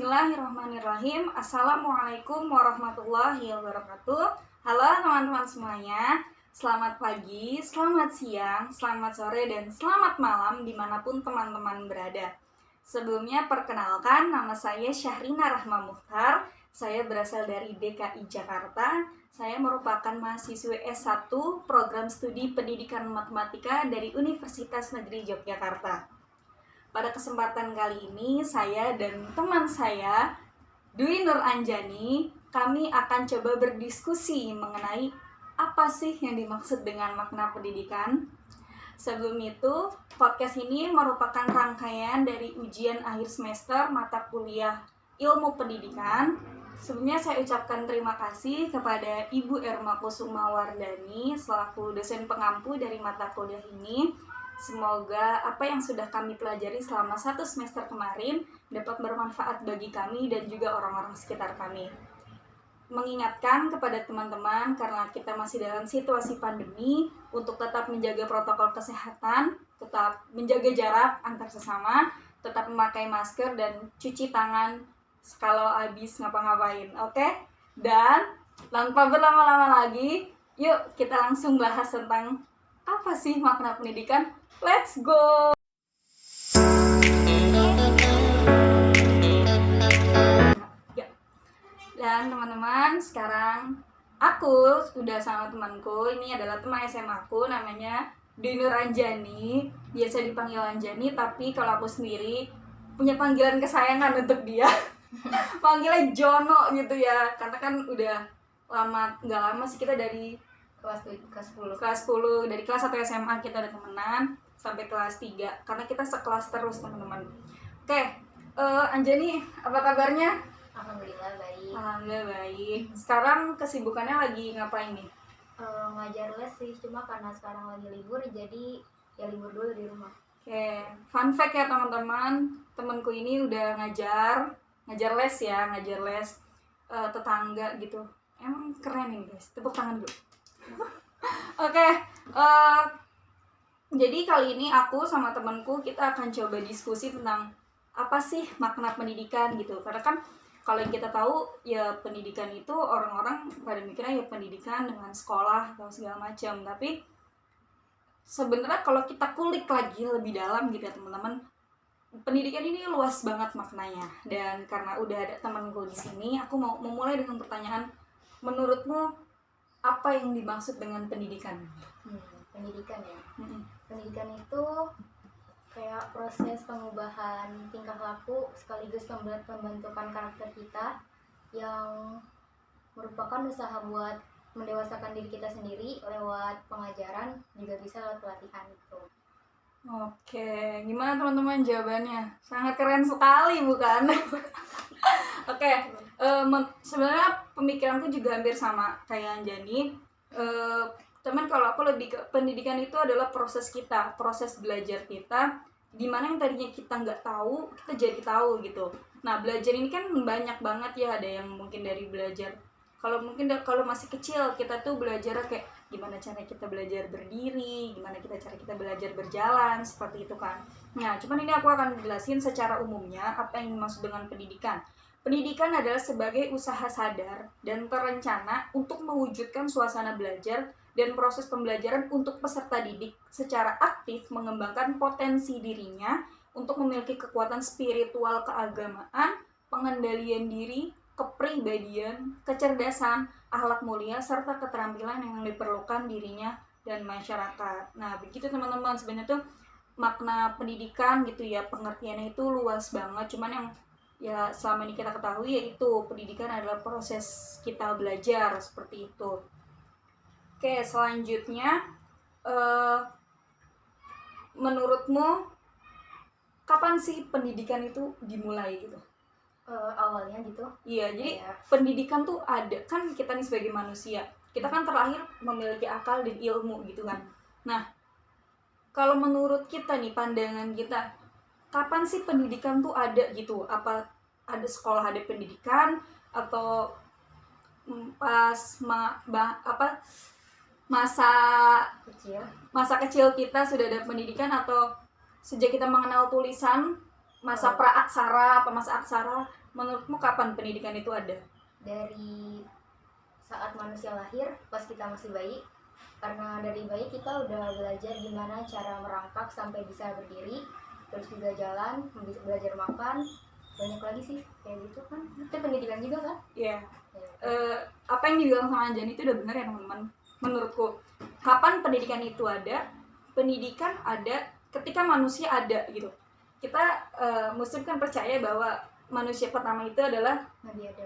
Bismillahirrahmanirrahim. Assalamualaikum warahmatullahi wabarakatuh. Halo teman-teman semuanya. Selamat pagi, selamat siang, selamat sore, dan selamat malam dimanapun teman-teman berada. Sebelumnya perkenalkan, nama saya Syahrina Rahma Muhtar. Saya berasal dari DKI Jakarta. Saya merupakan mahasiswa S1 Program Studi Pendidikan Matematika dari Universitas Negeri Yogyakarta. Pada kesempatan kali ini, saya dan teman saya, Dwi Nur Anjani, kami akan coba berdiskusi mengenai apa sih yang dimaksud dengan makna pendidikan. Sebelum itu, podcast ini merupakan rangkaian dari ujian akhir semester mata kuliah Ilmu Pendidikan. Sebelumnya saya ucapkan terima kasih kepada Ibu Erma Kusuma Wardani selaku dosen pengampu dari mata kuliah ini. Semoga apa yang sudah kami pelajari selama 1 semester kemarin dapat bermanfaat bagi kami dan juga orang-orang sekitar kami. Mengingatkan kepada teman-teman karena kita masih dalam situasi pandemi untuk tetap menjaga protokol kesehatan, tetap menjaga jarak antar sesama, tetap memakai masker dan cuci tangan kalau habis ngapa-ngapain, oke? Dan tanpa berlama-lama lagi, yuk kita langsung bahas tentang apa sih makna pendidikan. Let's go! Dan teman-teman, sekarang aku sudah sama temanku. Ini adalah teman SMA aku, namanya Dwi Nur Anjani. Biasa dipanggil Anjani, tapi kalau aku sendiri punya panggilan kesayangan untuk dia. Panggilnya Jono gitu ya, karena kan udah nggak lama sih kita dari kelas 10 dari kelas 1 SMA kita udah temenan sampai kelas 3 karena kita sekelas terus teman-teman. Oke, Anjani apa kabarnya? Alhamdulillah baik. Sekarang kesibukannya lagi ngapain nih? Ngajar les sih, cuma karena sekarang lagi libur jadi ya libur dulu di rumah. Oke, fun fact ya teman-teman, temanku ini udah ngajar les ya, ngajar les tetangga gitu. Emang keren nih guys, tepuk tangan dulu. Oke, jadi kali ini aku sama temanku kita akan coba diskusi tentang apa sih makna pendidikan gitu. Karena kan kalau yang kita tahu ya pendidikan itu orang-orang pada mikirnya ya pendidikan dengan sekolah atau segala macam. Tapi sebenarnya kalau kita kulik lagi lebih dalam gitu ya teman-teman, pendidikan ini luas banget maknanya. Dan karena udah ada temanku di sini, aku mau memulai dengan pertanyaan, menurutmu apa yang dimaksud dengan pendidikan? Pendidikan ya. Pendidikan itu kayak proses pengubahan tingkah laku sekaligus pembentukan karakter kita yang merupakan usaha buat mendewasakan diri kita sendiri lewat pengajaran, juga bisa lewat pelatihan itu. Oke, gimana teman-teman jawabannya? Sangat keren sekali bukan? Oke, sebenarnya pemikiranku juga hampir sama kayak Anjani. Teman, kalau aku lebih ke pendidikan itu adalah proses kita, proses belajar kita, dimana yang tadinya kita nggak tahu, kita jadi tahu gitu. Nah, belajar ini kan banyak banget ya, ada yang mungkin dari belajar, kalau masih kecil kita tuh belajar kayak gimana cara kita belajar berdiri, gimana cara kita belajar berjalan, seperti itu kan. Nah, cuman ini aku akan jelasin secara umumnya apa yang dimaksud dengan pendidikan. Pendidikan adalah sebagai usaha sadar dan terencana untuk mewujudkan suasana belajar dan proses pembelajaran untuk peserta didik secara aktif mengembangkan potensi dirinya untuk memiliki kekuatan spiritual keagamaan, pengendalian diri, kepribadian, kecerdasan, akhlak mulia, serta keterampilan yang diperlukan dirinya dan masyarakat. Nah, begitu teman-teman, sebenarnya tuh makna pendidikan gitu ya, pengertiannya itu luas banget. Cuman yang ya selama ini kita ketahui yaitu pendidikan adalah proses kita belajar seperti itu. Oke, selanjutnya menurutmu kapan sih pendidikan itu dimulai gitu? Awalnya gitu. Iya, jadi pendidikan tuh ada, kan kita nih sebagai manusia, kita kan terlahir memiliki akal dan ilmu gitu kan. Nah, kalau menurut kita nih, pandangan kita, kapan sih pendidikan tuh ada gitu? Apa ada sekolah ada pendidikan, atau pas masa kecil kita sudah ada pendidikan, atau sejak kita mengenal tulisan masa pra-aksara apa masa aksara menurutmu kapan pendidikan itu ada? Dari saat manusia lahir, pas kita masih bayi. Karena dari bayi kita udah belajar gimana cara merangkak sampai bisa berdiri, terus juga jalan, bisa belajar makan, banyak lagi sih kayak gitu kan. Itu pendidikan juga kan? Iya. Apa yang dibilang sama Anjani itu udah benar ya teman-teman. Menurutku, kapan pendidikan itu ada? Pendidikan ada ketika manusia ada gitu. Kita Muslim kan percaya bahwa manusia pertama itu adalah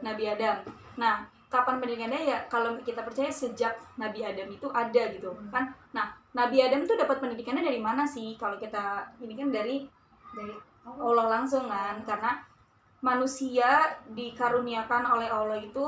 Nabi Adam. Nah, kapan pendidikannya ya kalau kita percaya sejak Nabi Adam itu ada gitu kan. Nah, Nabi Adam tuh dapat pendidikannya dari mana sih? Kalau kita ini kan dari Allah langsung kan, karena manusia dikaruniakan oleh Allah itu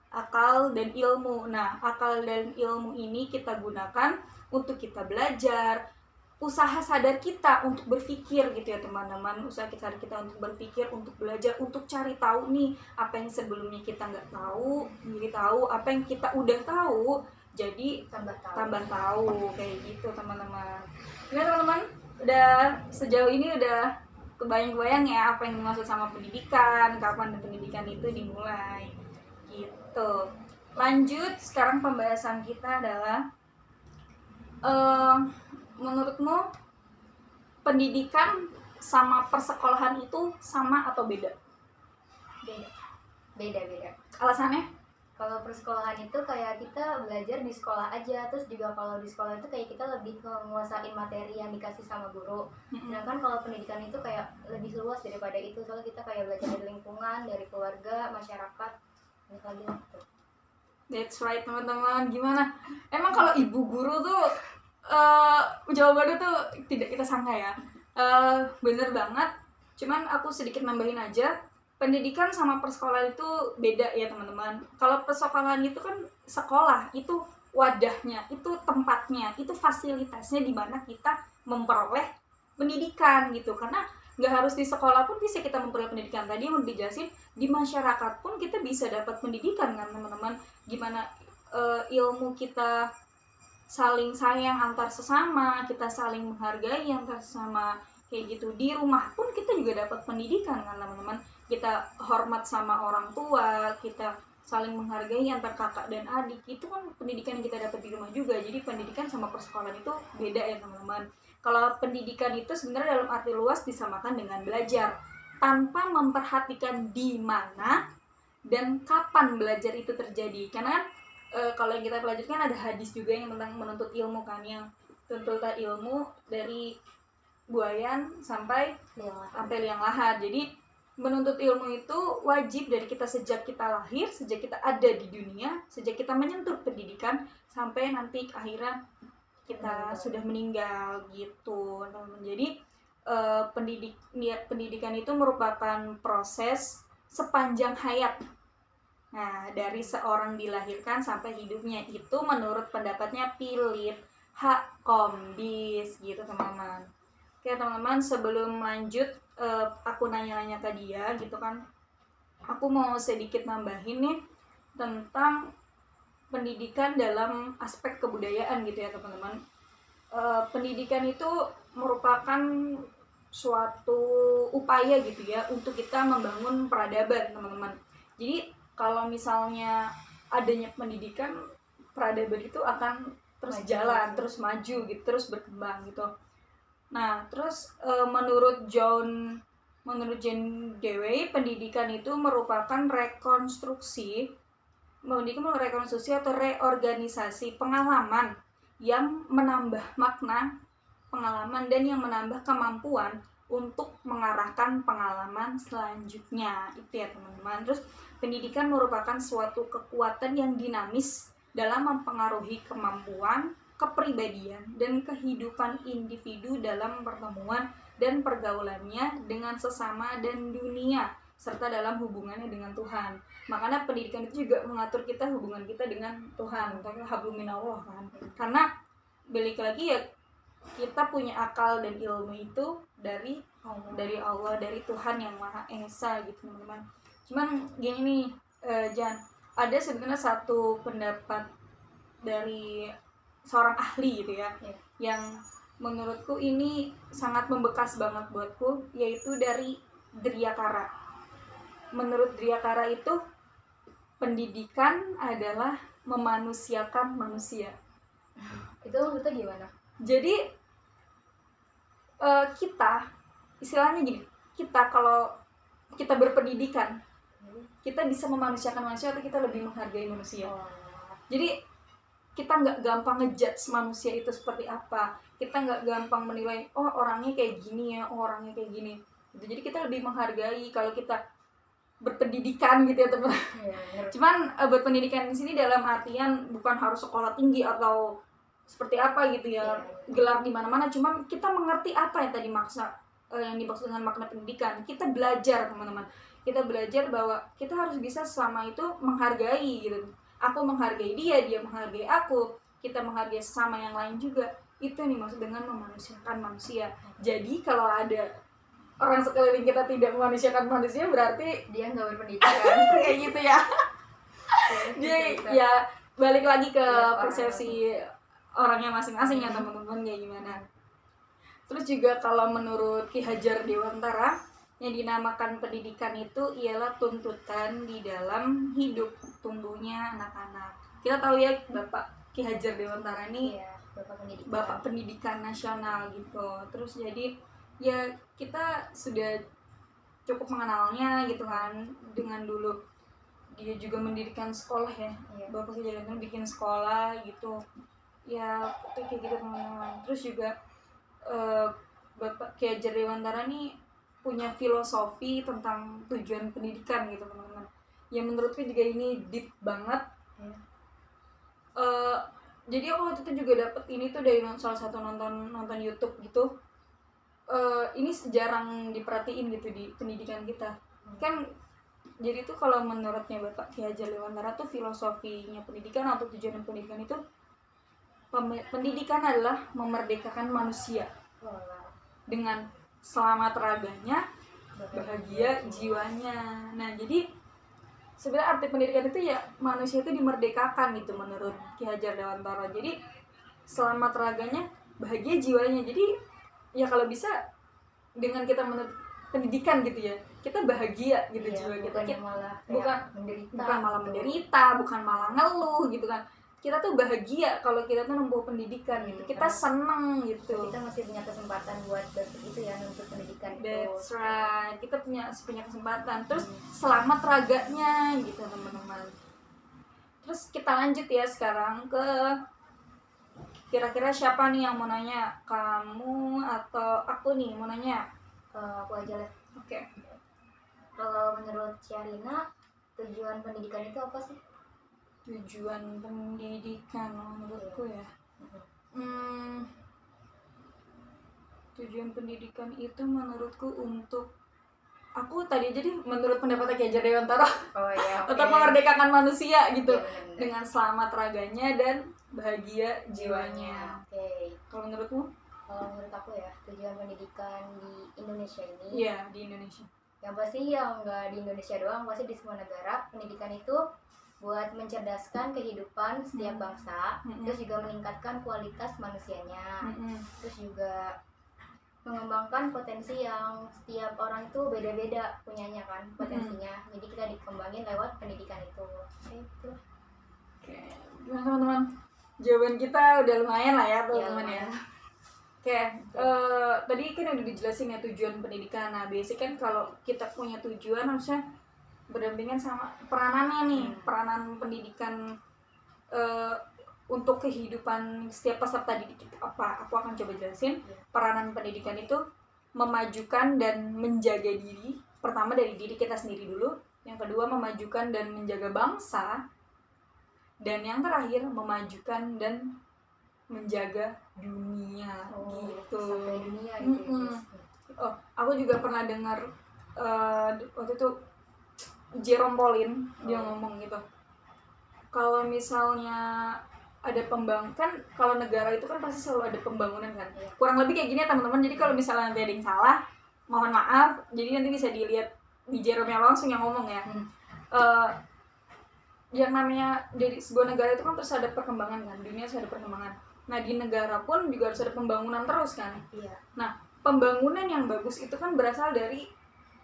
akal dan ilmu. Nah, akal dan ilmu ini kita gunakan untuk kita belajar, usaha sadar kita untuk berpikir gitu ya teman-teman, usaha kita untuk berpikir, untuk belajar, untuk cari tahu nih apa yang sebelumnya kita nggak tahu, jadi tahu apa yang kita udah tahu, jadi tambah tahu kayak gitu teman-teman. Gimana teman-teman? Udah sejauh ini udah kebayang-kebayang ya apa yang dimaksud sama pendidikan, kapan pendidikan itu dimulai gitu. Lanjut, sekarang pembahasan kita adalah menurutmu pendidikan sama persekolahan itu sama atau beda? Beda. Alasannya? Kalau persekolahan itu kayak kita belajar di sekolah aja, terus juga kalau di sekolah itu kayak kita lebih menguasai materi yang dikasih sama guru. Sedangkan kalau pendidikan itu kayak lebih luas daripada itu, soalnya kita kayak belajar dari lingkungan, dari keluarga, masyarakat, banyak lagi gitu. That's right teman-teman. Gimana? Emang kalau ibu guru tuh jawabannya tuh tidak kita sangka ya. Bener banget. Cuman aku sedikit nambahin aja. Pendidikan sama persekolahan itu beda ya teman-teman. Kalau persekolahan itu kan sekolah, itu wadahnya, itu tempatnya, itu fasilitasnya di mana kita memperoleh pendidikan gitu. Karena nggak harus di sekolah pun bisa kita memperoleh pendidikan. Tadi yang dijelasin, di masyarakat pun kita bisa dapat pendidikan kan teman-teman. Gimana ilmu kita saling sayang antar sesama, kita saling menghargai antar sesama kayak gitu. Di rumah pun kita juga dapat pendidikan kan teman-teman. Kita hormat sama orang tua, kita saling menghargai antar kakak dan adik. Itu kan pendidikan yang kita dapat di rumah juga. Jadi pendidikan sama persekolahan itu beda ya teman-teman. Kalau pendidikan itu sebenarnya dalam arti luas disamakan dengan belajar, tanpa memperhatikan di mana dan kapan belajar itu terjadi. Karena kan kalau yang kita pelajari kan ada hadis juga yang tentang menuntut ilmu kan, yang tuntutan ilmu dari buayan sampai liang lahat. Jadi menuntut ilmu itu wajib dari kita sejak kita lahir, sejak kita ada di dunia, sejak kita menyentuh pendidikan sampai nanti akhirnya kita sudah meninggal gitu teman-teman. Jadi pendidikan itu merupakan proses sepanjang hayat. Nah, dari seorang dilahirkan sampai hidupnya, itu menurut pendapatnya Philip H. Kombis gitu teman-teman. Oke teman-teman, sebelum lanjut aku nanya-nanya ke dia gitu kan, aku mau sedikit nambahin nih tentang pendidikan dalam aspek kebudayaan gitu ya teman-teman. Pendidikan itu merupakan suatu upaya gitu ya untuk kita membangun peradaban teman-teman. Jadi kalau misalnya adanya pendidikan, peradaban itu akan terus jalan, terus maju gitu, terus berkembang gitu. Nah, terus menurut John Dewey, pendidikan itu merupakan rekonstruksi atau reorganisasi pengalaman yang menambah makna pengalaman dan yang menambah kemampuan untuk mengarahkan pengalaman selanjutnya. Itu ya teman-teman. Terus pendidikan merupakan suatu kekuatan yang dinamis dalam mempengaruhi kemampuan, kepribadian, dan kehidupan individu dalam pertemuan dan pergaulannya dengan sesama dan dunia, serta dalam hubungannya dengan Tuhan. Makanya pendidikan itu juga mengatur kita, hubungan kita dengan Tuhan, hablum minallah kan. Karena balik lagi ya, kita punya akal dan ilmu itu dari Allah, dari Tuhan yang Maha Esa gitu teman-teman. Cuman gini nih, Jan, ada sebenarnya satu pendapat dari seorang ahli gitu ya, yang menurutku ini sangat membekas banget buatku, yaitu dari Driakara. menurut Driakara itu pendidikan adalah memanusiakan manusia. Itu maksudnya gimana? Jadi kita istilahnya gini, kita kalau kita berpendidikan, kita bisa memanusiakan manusia atau kita lebih menghargai manusia. Jadi kita nggak gampang ngejudge manusia itu seperti apa, kita nggak gampang menilai oh orangnya kayak gini ya, oh orangnya kayak gini gitu. Jadi kita lebih menghargai kalau kita berpendidikan gitu ya teman. Cuman berpendidikan di sini dalam artian bukan harus sekolah tinggi atau seperti apa gitu ya, gelar di mana-mana. Cuman kita mengerti apa yang tadi yang dimaksud dengan makna pendidikan. Kita belajar teman-teman. Kita belajar bahwa kita harus bisa selama itu menghargai gitu. Aku menghargai dia, dia menghargai aku, kita menghargai sesama yang lain juga. Itu yang dimaksud dengan memanusiakan manusia. Jadi kalau ada orang sekeliling kita tidak memanusiakan manusia, berarti dia nggak berpendidikan. Kayak gitu ya. Dia ya balik lagi ke persepsi orangnya masing-masing ya teman-teman kayak gimana. Terus juga kalau menurut Ki Hajar Dewantara, yang dinamakan pendidikan itu ialah tuntutan di dalam hidup tumbuhnya anak-anak. Kita tahu ya Bapak Ki Hajar Dewantara ini Bapak pendidikan nasional gitu. Terus jadi ya kita sudah cukup mengenalnya gitu kan, dengan dulu dia juga mendirikan sekolah ya. Bapak Ki Hajar Dewantara bikin sekolah gitu. Ya kayak gitu teman-teman. Terus juga Bapak Ki Hajar Dewantara nih punya filosofi tentang tujuan pendidikan gitu teman-teman. Yang menurutku juga ini deep banget. Jadi aku waktu itu juga dapet ini tuh dari salah satu nonton YouTube gitu. Ini jarang diperhatiin gitu di pendidikan kita. Kan jadi tuh kalau menurutnya Bapak Ki Hajar Dewantara tuh filosofinya pendidikan atau tujuan pendidikan itu, pendidikan adalah memerdekakan manusia dengan selamat raganya, bahagia jiwanya. Nah jadi sebenarnya arti pendidikan itu ya manusia itu dimerdekakan gitu menurut Ki Hajar Dewantara. Jadi selamat raganya, bahagia jiwanya. Jadi ya kalau bisa dengan kita menurut pendidikan gitu ya, kita bahagia gitu jiwa kita. Bukan malah menderita, bukan malah ngeluh gitu kan. Kita tuh bahagia kalau kita tuh nempuh pendidikan gitu. Kita seneng gitu. Kita masih punya kesempatan buat itu ya, nuntut pendidikan itu. That's right. Kita punya kesempatan. Terus selamat raganya gitu teman-teman. Terus kita lanjut ya sekarang ke kira-kira siapa nih yang mau nanya? Kamu atau aku nih mau nanya? Aku aja lah. Oke. Kalau menurut Syarina, tujuan pendidikan itu apa sih? Tujuan pendidikan menurutku ya, tujuan pendidikan itu menurutku untuk aku tadi jadi menurut pendapat Ki Hajar Dewantara untuk memerdekakan manusia gitu dengan selamat raganya dan bahagia jiwanya. Kalau menurutmu? Kalau menurut aku ya, tujuan pendidikan di Indonesia ini, iya di Indonesia, yang pasti yang nggak di Indonesia doang, pasti di semua negara, pendidikan itu buat mencerdaskan kehidupan setiap bangsa, terus juga meningkatkan kualitas manusianya, terus juga mengembangkan potensi yang setiap orang itu beda-beda punyanya kan potensinya, jadi kita dikembangin lewat pendidikan itu. Itu. Oke, gimana teman-teman? Jawaban kita udah lumayan lah ya teman-teman ya. Oke, tadi kan udah dijelasin ya tujuan pendidikan. Nah, biasanya kan kalau kita punya tujuan harusnya berdampingan sama peranannya nih, peranan pendidikan untuk kehidupan setiap peserta didik apa? Aku akan coba jelasin. Peranan pendidikan itu memajukan dan menjaga diri. Pertama dari diri kita sendiri dulu. Yang kedua memajukan dan menjaga bangsa. Dan yang terakhir memajukan dan menjaga dunia gitu. Sampai dunia gitu. Oh, aku juga pernah dengar waktu itu Jerome Pauline dia ngomong gitu. Kalau misalnya ada kan kalau negara itu kan pasti selalu ada pembangunan kan. Kurang lebih kayak gini ya teman-teman. Jadi kalau misalnya nanti ada yang salah, mohon maaf. Jadi nanti bisa dilihat di Jerome langsung yang ngomong ya. Yang namanya dari sebuah negara itu kan terus ada perkembangan kan. Dunia harus ada perkembangan. Nah di negara pun juga harus ada pembangunan terus kan. Nah pembangunan yang bagus itu kan berasal dari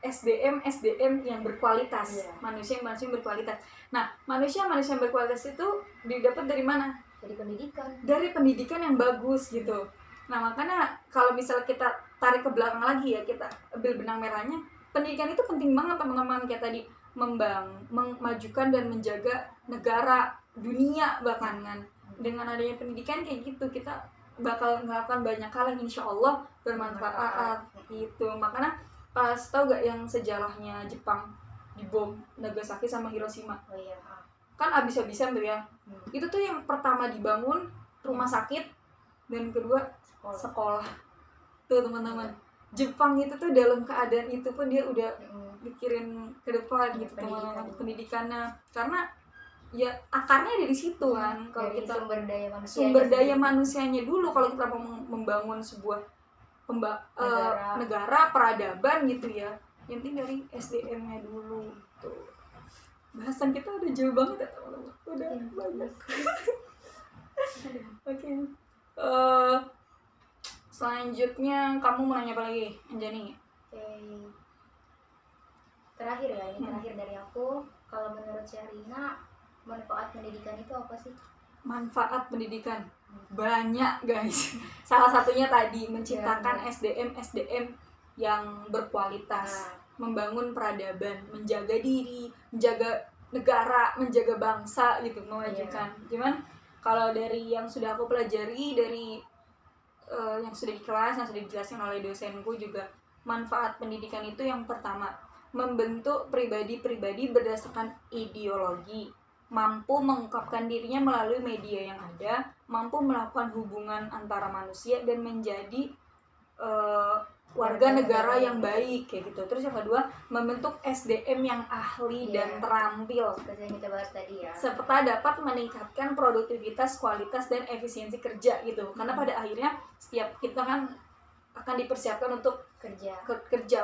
SDM yang berkualitas, Iya. manusia yang berkualitas. Nah, manusia yang berkualitas itu didapat dari mana? Dari pendidikan. Dari pendidikan yang bagus gitu. Nah, makanya kalau misalnya kita tarik ke belakang lagi ya, kita ambil benang merahnya, pendidikan itu penting banget teman-teman, kayak tadi memajukan dan menjaga negara, dunia bahkan kan. Dengan adanya pendidikan kayak gitu, kita bakal melakukan banyak hal yang insya Allah bermanfaat gitu. Makanya pas tau gak yang sejarahnya Jepang dibom Nagasaki sama Hiroshima? Oh iya. Kan abis-abisan tuh ya. Itu tuh yang pertama dibangun rumah sakit, dan kedua sekolah. Tuh teman-teman, Jepang itu tuh dalam keadaan itu pun dia udah mikirin ke depan gitu teman-teman, pendidikannya, karena ya akarnya dari situ kan. Kalau dari kita sumber daya manusianya dulu, kalau kita mau membangun sebuah negara peradaban gitu ya, yang penting dari SDM-nya dulu tuh. Bahasan kita udah jauh banget ya teman-teman, udah banyak. Oke. Selanjutnya kamu mau nanya apa lagi, Anjani? Terakhir ya, ini terakhir dari aku. Kalau menurut Syahrina, manfaat pendidikan itu apa sih? Manfaat pendidikan banyak guys. Salah satunya tadi menciptakan SDM yang berkualitas, membangun peradaban, menjaga diri, menjaga negara, menjaga bangsa gitu, memajukan. Cuman kalau dari yang sudah aku pelajari, dari yang sudah di kelas, yang sudah dijelaskan oleh dosenku juga, manfaat pendidikan itu yang pertama, membentuk pribadi-pribadi berdasarkan ideologi, mampu mengungkapkan dirinya melalui media yang ada, mampu melakukan hubungan antara manusia dan menjadi warga negara yang baik kayak gitu. Terus yang kedua, membentuk SDM yang ahli dan terampil, seperti yang kita bahas tadi ya, serta dapat meningkatkan produktivitas, kualitas dan efisiensi kerja gitu. Karena pada akhirnya setiap kita kan akan dipersiapkan untuk kerja,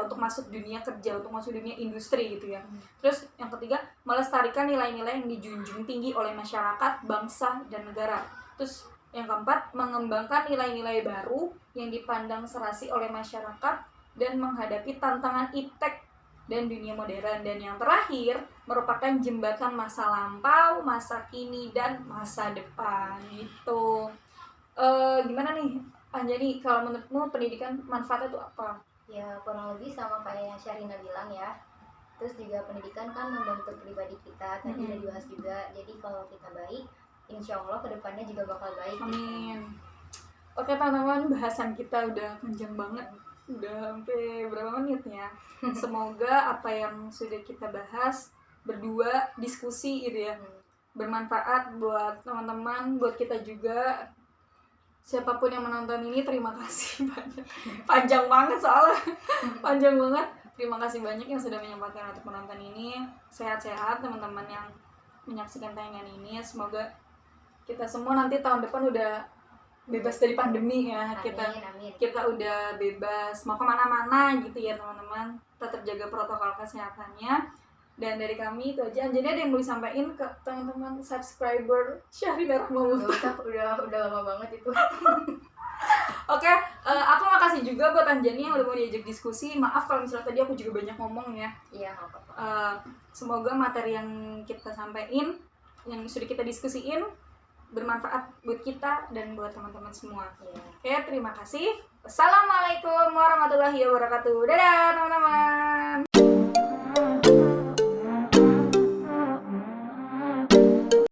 untuk masuk dunia kerja, untuk masuk dunia industri gitu ya. Terus yang ketiga, melestarikan nilai-nilai yang dijunjung tinggi oleh masyarakat, bangsa, dan negara. Terus yang keempat, mengembangkan nilai-nilai baru yang dipandang serasi oleh masyarakat dan menghadapi tantangan iptek dan dunia modern. Dan yang terakhir, merupakan jembatan masa lampau, masa kini, dan masa depan gitu. Gimana nih Anjani, kalau menurutmu pendidikan manfaatnya itu apa? Ya kurang lebih sama kayak yang Syahrina bilang ya. Terus juga pendidikan kan membentuk pribadi kita, tadi udah dibahas juga. Jadi kalau kita baik, insya Allah kedepannya juga bakal baik. Amin. Oke teman-teman, bahasan kita udah panjang banget, udah sampai berapa menit ya. Semoga apa yang sudah kita bahas berdua, diskusi gitu ya, bermanfaat buat teman-teman, buat kita juga. Siapapun yang menonton ini, terima kasih banyak. Panjang banget soalnya, panjang banget. Terima kasih banyak yang sudah menyempatkan untuk menonton ini. Sehat-sehat teman-teman yang menyaksikan tayangan ini. Semoga kita semua nanti tahun depan udah bebas dari pandemi ya. Amin. Kita udah bebas mau kemana-mana gitu ya teman-teman. Tetap jaga protokol kesehatannya. Dan dari kami itu aja. Jadi ada yang mau disampaikan ke teman-teman subscriber Syahrina Rahmawuta? Udah lama banget itu. Oke, aku makasih juga buat Anjani yang udah mau diajak diskusi. Maaf kalau misalnya tadi aku juga banyak ngomong ya. Iya, nggak apa-apa. Semoga materi yang kita sampaikan, yang sudah kita diskusiin, bermanfaat buat kita dan buat teman-teman semua. Oke, terima kasih. Wassalamualaikum warahmatullahi wabarakatuh. Dadah teman-teman.